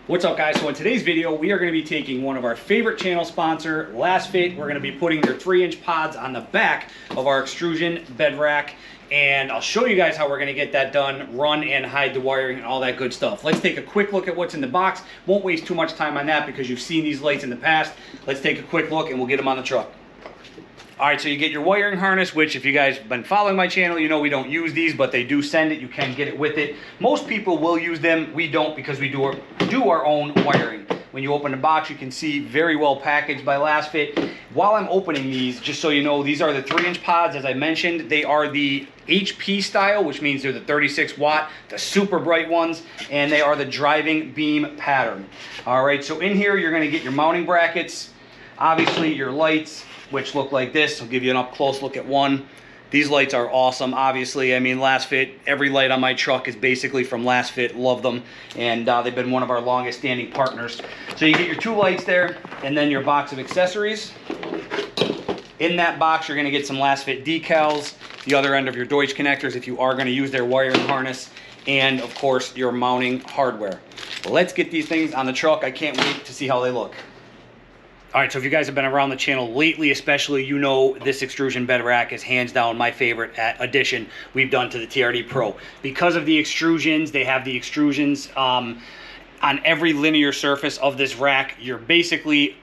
What's up, guys? So in today's video, we are going to be taking one of our favorite channel sponsor, LASFIT. We're going to be putting their 3-inch pods on the back of our extrusion bed rack, and I'll show you guys how we're going to get that done, run and hide the wiring and all that good stuff. Let's take a quick look at what's in the box. Won't waste too much time on that because you've seen these lights in the past. Let's take a quick look and we'll get them on the truck. All right, so you get your wiring harness, which if you guys have been following my channel, you know we don't use these, but they do send it. You can get it with it. Most people will use them. We don't because we do our own wiring. When you open the box, you can see very well packaged by LASFIT. While I'm opening these, just so you know, these are the 3-inch pods, as I mentioned. They are the HP style, which means they're the 36 watt, the super bright ones, and they are the driving beam pattern. All right, so in here, you're gonna get your mounting brackets, obviously your lights, which look like this. I'll give you an up close look at one. These lights are awesome, obviously. I mean, LASFIT, every light on my truck is basically from LASFIT. Love them. And they've been one of our longest standing partners. So you get your 2 lights there, and then your box of accessories. In that box, you're gonna get some LASFIT decals, the other end of your Deutsch connectors if you are gonna use their wiring harness, and of course, your mounting hardware. Well, let's get these things on the truck. I can't wait to see how they look. All right, so if you guys have been around the channel lately, especially, you know this extrusion bed rack is hands down my favorite addition we've done to the TRD Pro. Because of the extrusions, they have the extrusions on every linear surface of this rack. You're basically,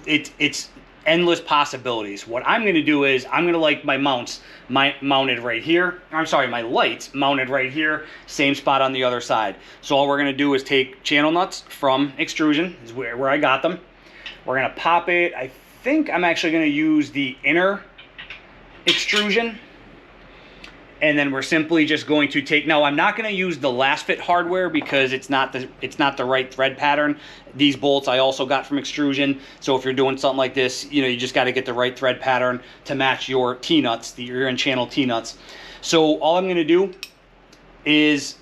it's endless possibilities. What I'm gonna do is, I'm gonna like my mounts mounted right here. I'm sorry, my lights mounted right here, same spot on the other side. So all we're gonna do is take channel nuts from Xtrusion, is where I got them. We're gonna pop it. I think I'm actually gonna use the inner extrusion. And then we're simply just going to take, now I'm not gonna use the LASFIT hardware because it's not the right thread pattern. These bolts I also got from Xtrusion. So if you're doing something like this, you know, you just gotta get the right thread pattern to match your T-nuts, your in-channel T-nuts. So all I'm gonna do is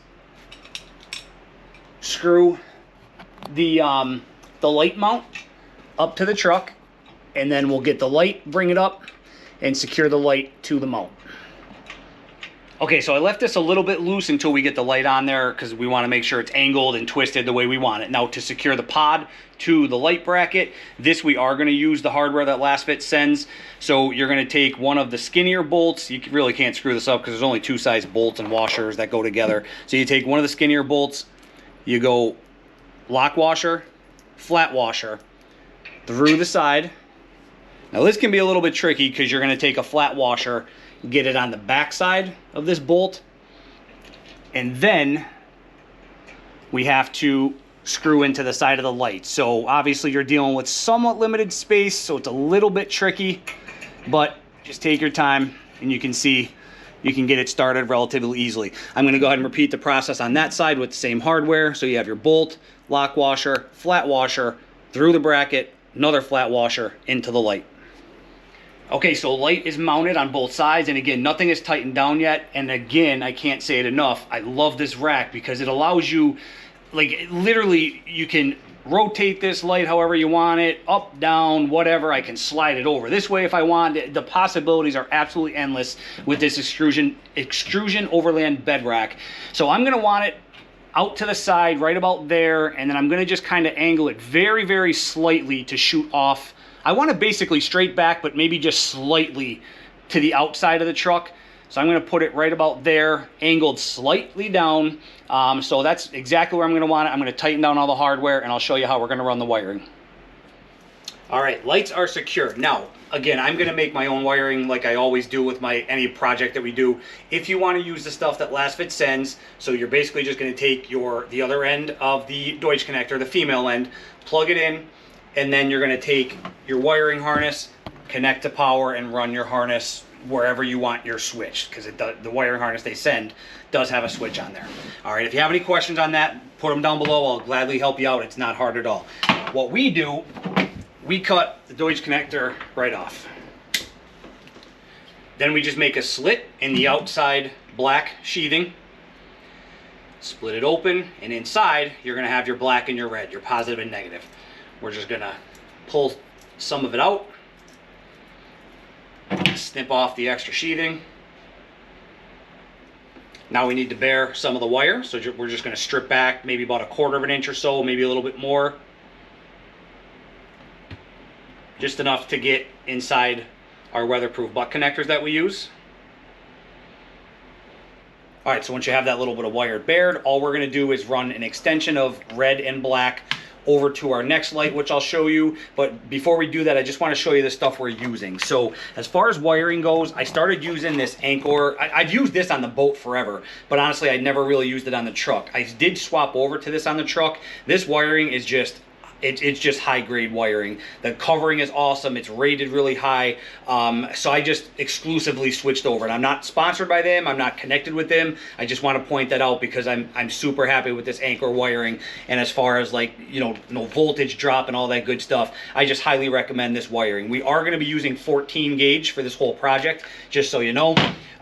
screw the light mount up to the truck, and then we'll get the light, bring it up, and secure the light to the mount. Okay, so I left this a little bit loose until we get the light on there because we want to make sure it's angled and twisted the way we want it. Now, to secure the pod to the light bracket, this we are going to use the hardware that LASFIT sends. So you're going to take one of the skinnier bolts. You really can't screw this up because there's only 2 size bolts and washers that go together. So you take one of the skinnier bolts, you go lock washer, flat washer, through the side. Now this can be a little bit tricky because you're going to take a flat washer, get it on the back side of this bolt, and then we have to screw into the side of the light. So obviously you're dealing with somewhat limited space, so it's a little bit tricky, but just take your time and you can see you can get it started relatively easily. I'm going to go ahead and repeat the process on that side with the same hardware. So you have your bolt, lock washer, flat washer, through the bracket, another flat washer into the light. Okay, so light is mounted on both sides, and again, nothing is tightened down yet. And again, I can't say it enough, I love this rack because it allows you, like, literally you can rotate this light however you want it, up, down, whatever. I can slide it over this way if I want. The possibilities are absolutely endless with this Xtrusion Overland bed rack. So I'm gonna want it out to the side, right about there, and then I'm gonna just kind of angle it very, very slightly to shoot off. I want to basically straight back, but maybe just slightly to the outside of the truck. So I'm gonna put it right about there, angled slightly down. So that's exactly where I'm gonna want it. I'm gonna tighten down all the hardware, and I'll show you how we're gonna run the wiring. All right, lights are secure. Now, again, I'm gonna make my own wiring like I always do with any project that we do. If you wanna use the stuff that LASFIT sends, so you're basically just gonna take the other end of the Deutsch connector, the female end, plug it in, and then you're gonna take your wiring harness, connect to power, and run your harness wherever you want your switch, because the wiring harness they send does have a switch on there. All right, if you have any questions on that, put them down below. I'll gladly help you out. It's not hard at all. What we do, we cut the Deutsch connector right off. Then we just make a slit in the outside black sheathing, split it open, and inside you're gonna have your black and your red, your positive and negative. We're just gonna pull some of it out, snip off the extra sheathing, Now we need to bare some of the wire, so we're just going to strip back maybe about 1/4 of an inch or so, maybe a little bit more. Just enough to get inside our weatherproof butt connectors that we use. All right, so once you have that little bit of wire bared, all we're going to do is run an extension of red and black over to our next light, which I'll show you. But before we do that, I just want to show you the stuff we're using. So as far as wiring goes, I started using this Anchor. I've used this on the boat forever, but honestly, I never really used it on the truck. I did swap over to this on the truck. This wiring is just, it's just high grade wiring. The covering is awesome. It's rated really high. So I just exclusively switched over, and I'm not sponsored by them. I'm not connected with them. I just want to point that out because I'm super happy with this Anchor wiring. And as far as like, you know, no voltage drop and all that good stuff, I just highly recommend this wiring. We are going to be using 14 gauge for this whole project, just so you know.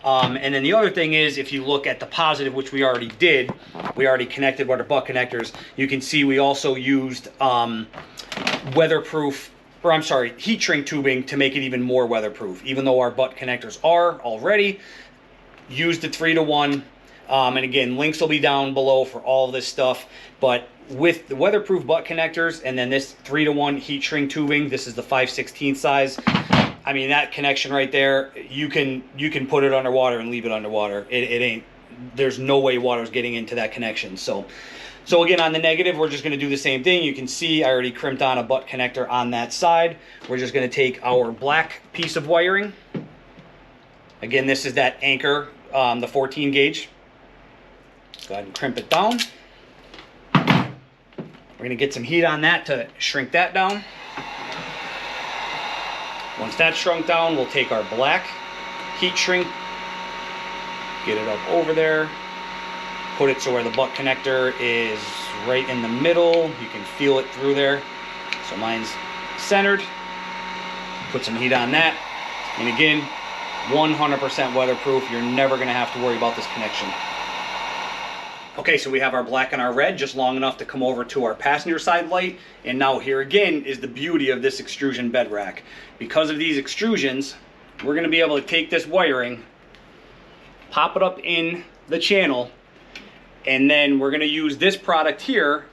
And then the other thing is, if you look at the positive, which we already did, we already connected with our butt connectors. You can see we also used weatherproof, or I'm sorry, heat shrink tubing to make it even more weatherproof. Even though our butt connectors are already, used the 3-to-1. And again, links will be down below for all of this stuff. But with the weatherproof butt connectors and then this 3-to-1 heat shrink tubing, this is the 5/16 size. I mean, that connection right there, you can put it underwater and leave it underwater. It ain't, there's no way water's getting into that connection. So again, on the negative, we're just going to do the same thing. You can see I already crimped on a butt connector on that side. We're just going to take our black piece of wiring. Again, this is that Anchor, the 14 gauge. Go ahead and crimp it down. We're going to get some heat on that to shrink that down. Once that's shrunk down, we'll take our black heat shrink, get it up over there, put it so where the butt connector is right in the middle. You can feel it through there. So mine's centered. Put some heat on that. And again, 100% weatherproof. You're never going to have to worry about this connection. Okay, so we have our black and our red just long enough to come over to our passenger side light. And now here again is the beauty of this extrusion bed rack. Because of these extrusions, we're going to be able to take this wiring, pop it up in the channel, and then we're going to use this product here.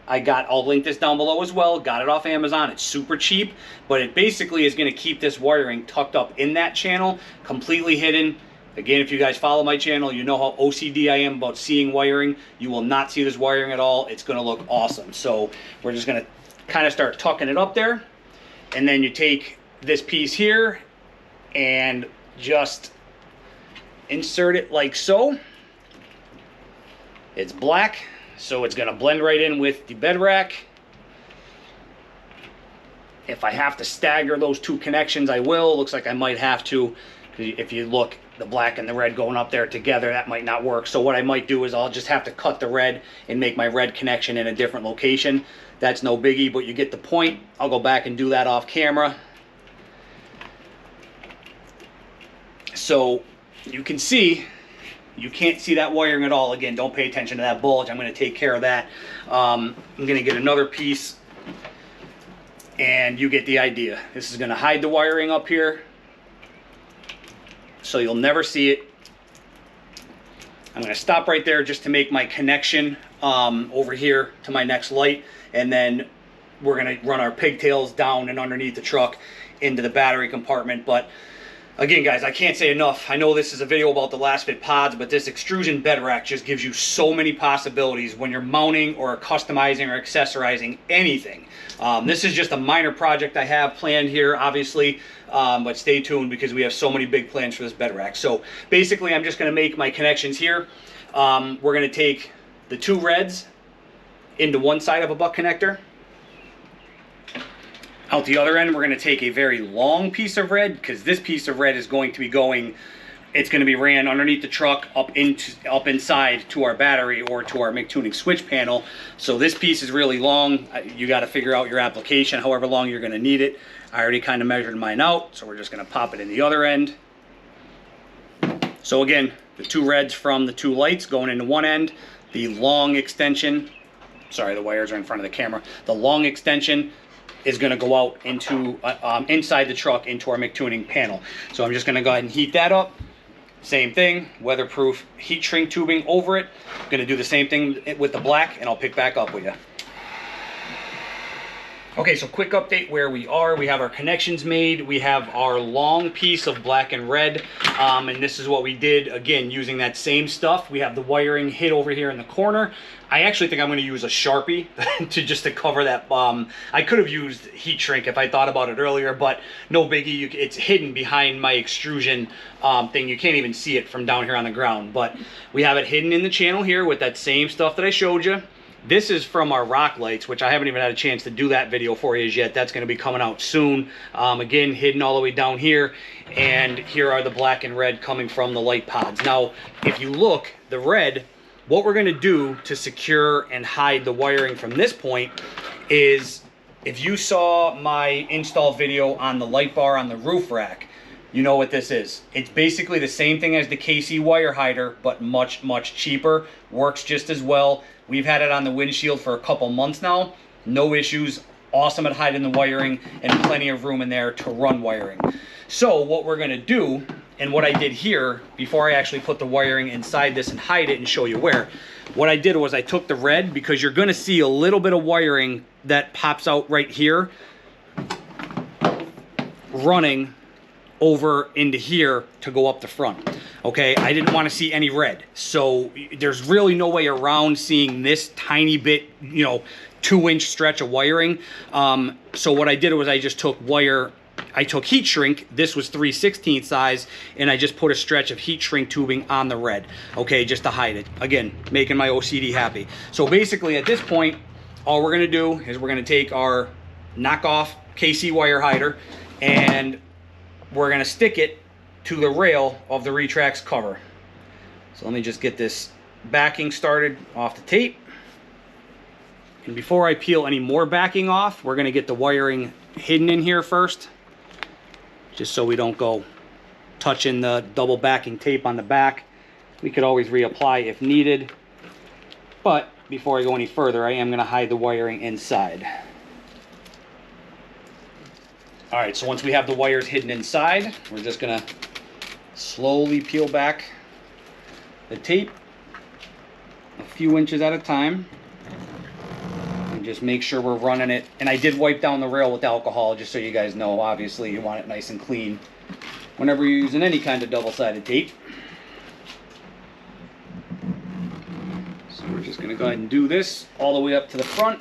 I'll link this down below as well. Got it off Amazon. It's super cheap, but it basically is going to keep this wiring tucked up in that channel, completely hidden. Again, if you guys follow my channel, you know how OCD I am about seeing wiring. You will not see this wiring at all. It's going to look awesome. So we're just going to kind of start tucking it up there. And then you take this piece here and just insert it like so. It's black, so it's going to blend right in with the bed rack. If I have to stagger those two connections, I will. Looks like I might have to. If you look, the black and the red going up there together, that might not work. So what I might do is I'll just have to cut the red and make my red connection in a different location. That's no biggie, but you get the point. I'll go back and do that off camera. So you can see, you can't see that wiring at all. Again, don't pay attention to that bulge. I'm going to take care of that. I'm going to get another piece, and you get the idea. This is going to hide the wiring up here, so you'll never see it. I'm going to stop right there just to make my connection over here to my next light, and then we're going to run our pigtails down and underneath the truck into the battery compartment. But again, guys, I can't say enough. I know this is a video about the LASFIT pods, but this extrusion bed rack just gives you so many possibilities when you're mounting or customizing or accessorizing anything. This is just a minor project I have planned here, obviously, but stay tuned because we have so many big plans for this bed rack. So basically, I'm just going to make my connections here. We're going to take the two reds into one side of a butt connector. Out the other end, we're going to take a very long piece of red, because this piece of red is going to be going, it's going to be ran underneath the truck up inside to our battery or to our McTuning switch panel. So this piece is really long. You got to figure out your application, however long you're going to need it. I already kind of measured mine out, so we're just going to pop it in the other end. So again, the two reds from the two lights going into one end, the long extension, sorry, the wires are in front of the camera, the long extension is going to go out into inside the truck into our McTuning panel. So I'm just going to go ahead and heat that up. Same thing, weatherproof heat shrink tubing over it. I'm gonna do the same thing with the black, and I'll pick back up with you. Okay, so quick update where we are. We have our connections made. We have our long piece of black and red, and this is what we did, again, using that same stuff. We have the wiring hid over here in the corner. I actually think I'm going to use a Sharpie to cover that. I could have used heat shrink if I thought about it earlier, but no biggie. It's hidden behind my extrusion thing. You can't even see it from down here on the ground, but we have it hidden in the channel here with that same stuff that I showed you. This is from our rock lights, which I haven't even had a chance to do that video for you yet. That's going to be coming out soon. Again, hidden all the way down here. And here are the black and red coming from the light pods. Now, if you look, the red, what we're going to do to secure and hide the wiring from this point is, if you saw my install video on the light bar on the roof rack, you know what this is. It's basically the same thing as the KC wire hider, but much, much cheaper. Works just as well. We've had it on the windshield for a couple months now. No issues. Awesome at hiding the wiring, and plenty of room in there to run wiring. So what we're going to do, and what I did here, before I actually put the wiring inside this and hide it and show you where, what I did was I took the red, because you're going to see a little bit of wiring that pops out right here, running over into here to go up the front. Okay, I didn't want to see any red, so there's really no way around seeing this tiny bit, 2-inch stretch of wiring. So what I did was I just took heat shrink. This was 3/16 size, and I just put a stretch of heat shrink tubing on the red, okay, just to hide it. Again, making my OCD happy. So basically at this point, all we're gonna do is we're gonna take our knockoff KC wire hider, and we're gonna stick it to the rail of the Retrax cover. So let me just get this backing started off the tape. And before I peel any more backing off, we're gonna get the wiring hidden in here first, just so we don't go touching the double backing tape on the back. We could always reapply if needed. But before I go any further, I am gonna hide the wiring inside. All right, so once we have the wires hidden inside, we're just gonna slowly peel back the tape a few inches at a time, and just make sure we're running it. And I did wipe down the rail with alcohol, just so you guys know. Obviously, you want it nice and clean whenever you're using any kind of double-sided tape. So we're just gonna go ahead and do this all the way up to the front.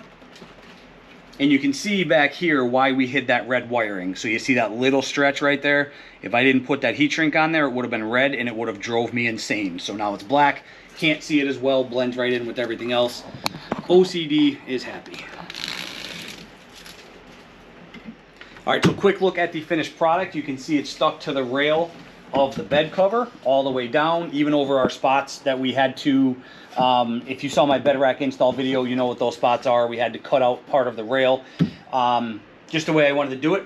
And you can see back here why we hid that red wiring. So you see that little stretch right there? If I didn't put that heat shrink on there, it would have been red, and it would have drove me insane. So now it's black. Can't see it as well. Blends right in with everything else. OCD is happy. All right, so quick look at the finished product. You can see it's stuck to the rail of the bed cover all the way down, even over our spots that we had to, if you saw my bed rack install video, you know what those spots are. We had to cut out part of the rail, just the way I wanted to do it.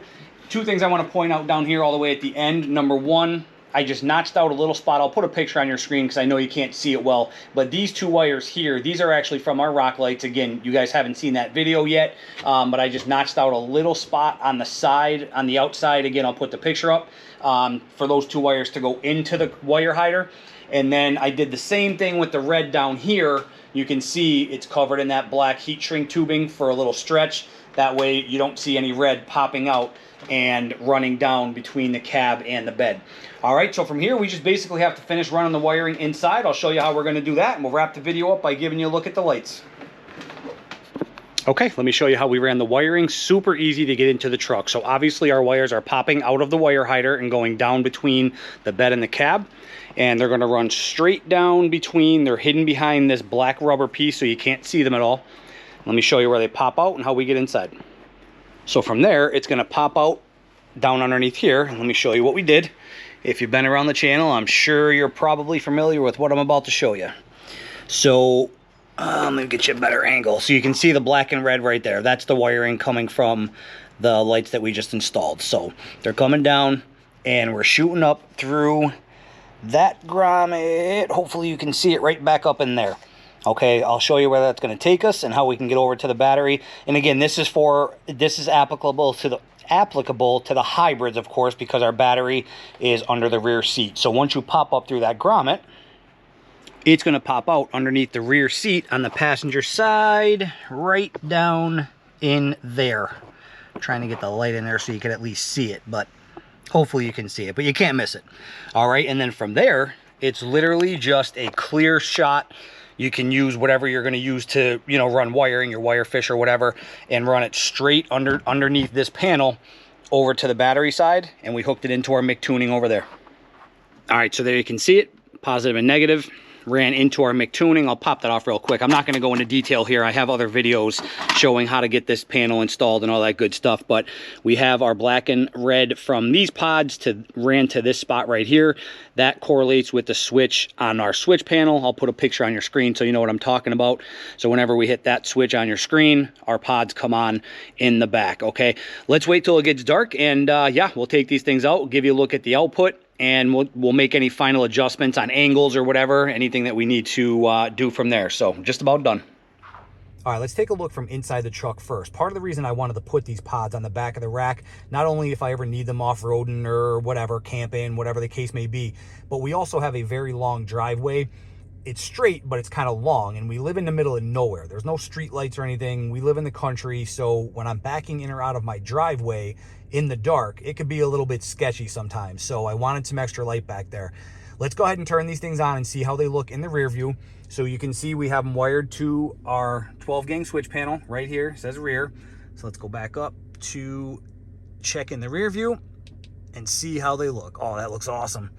Two things I want to point out down here all the way at the end. Number one, I just notched out a little spot. I'll put a picture on your screen because I know you can't see it well, but these two wires here, these are actually from our rock lights. Again, you guys haven't seen that video yet, but I just notched out a little spot on the side, on the outside. Again, I'll put the picture up for those two wires to go into the wire hider. And then I did the same thing with the red down here. You can see it's covered in that black heat shrink tubing for a little stretch. That way you don't see any red popping out and running down between the cab and the bed. All right, so from here we just basically have to finish running the wiring inside. I'll show you how we're going to do that, and we'll wrap the video up by giving you a look at the lights. Okay, let me show you how we ran the wiring. Super easy to get into the truck. So obviously our wires are popping out of the wire hider and going down between the bed and the cab, and they're going to run straight down between. They're hidden behind this black rubber piece, so you can't see them at all. Let me show you where they pop out and how we get inside. So from there, it's going to pop out down underneath here. Let me show you what we did. If you've been around the channel, I'm sure you're probably familiar with what I'm about to show you. So let me get you a better angle. So you can see the black and red right there. That's the wiring coming from the lights that we just installed. So they're coming down, and we're shooting up through that grommet. Hopefully you can see it right back up in there. Okay, I'll show you where that's going to take us and how we can get over to the battery. And again, this is applicable to the hybrids, of course, because our battery is under the rear seat. So once you pop up through that grommet, it's going to pop out underneath the rear seat on the passenger side, right down in there. I'm trying to get the light in there so you can at least see it, but hopefully you can see it, but you can't miss it. All right, and then from there, it's literally just a clear shot. You can use whatever you're going to use to, you know, run wiring, your wire fish or whatever, and run it straight underneath this panel over to the battery side, and we hooked it into our MIG tuning over there. All right, so there you can see it, positive and negative. Ran into our MIG tuning. I'll pop that off real quick. I'm not going to go into detail here. I have other videos showing how to get this panel installed and all that good stuff, but we have our black and red from these pods ran to this spot right here. That correlates with the switch on our switch panel. I'll put a picture on your screen so you know what I'm talking about. So whenever we hit that switch on your screen, our pods come on in the back. Okay, let's wait till it gets dark, and yeah, we'll take these things out. We'll give you a look at the output, and we'll make any final adjustments on angles or whatever, anything that we need to do from there. So just about done. All right, let's take a look from inside the truck first. Part of the reason I wanted to put these pods on the back of the rack, not only if I ever need them off-roading or whatever, camping, whatever the case may be, but we also have a very long driveway. It's straight, but it's kind of long, and we live in the middle of nowhere. There's no street lights or anything. We live in the country, so when I'm backing in or out of my driveway in the dark, it could be a little bit sketchy sometimes. So I wanted some extra light back there. Let's go ahead and turn these things on and see how they look in the rear view. So you can see we have them wired to our 12-gang switch panel right here. It says rear. So let's go back up to check in the rear view and see how they look. Oh, that looks awesome.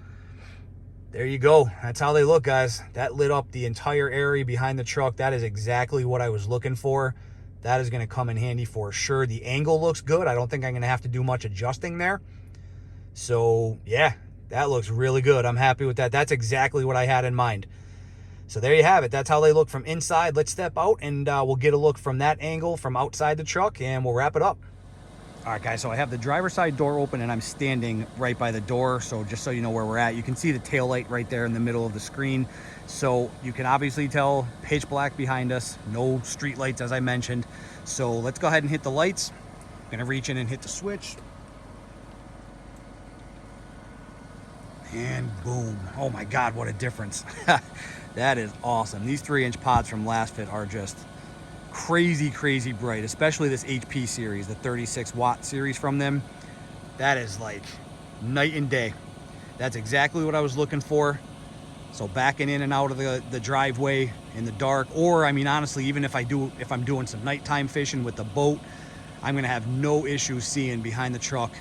There you go. That's how they look, guys. That lit up the entire area behind the truck. That is exactly what I was looking for. That is going to come in handy for sure. The angle looks good. I don't think I'm going to have to do much adjusting there. So, yeah, that looks really good. I'm happy with that. That's exactly what I had in mind. So there you have it. That's how they look from inside. Let's step out and we'll get a look from that angle from outside the truck, and we'll wrap it up. All right, guys, so I have the driver's side door open and I'm standing right by the door. So just so you know where we're at, you can see the tail light right there in the middle of the screen. So you can obviously tell pitch black behind us, no street lights as I mentioned. So let's go ahead and hit the lights. I'm gonna reach in and hit the switch. And boom. Oh my God, what a difference. That is awesome. These 3-inch pods from LASFIT are just crazy, crazy bright, especially this HP series, the 36-watt series from them. That is like night and day. That's exactly what I was looking for. So backing in and out of the driveway in the dark, or I mean, honestly, even if I'm doing some nighttime fishing with the boat, I'm gonna have no issues seeing behind the truck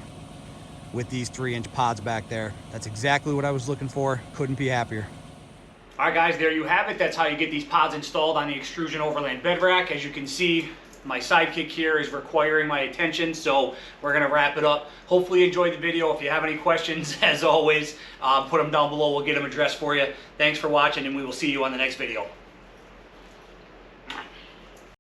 with these 3-inch pods back there. That's exactly what I was looking for. Couldn't be happier. All right, guys, there you have it. That's how you get these pods installed on the Xtrusion Overland bed rack. As you can see, my sidekick here is requiring my attention, so we're gonna wrap it up. Hopefully you enjoyed the video. If you have any questions, as always, put them down below. We'll get them addressed for you. Thanks for watching, and we will see you on the next video.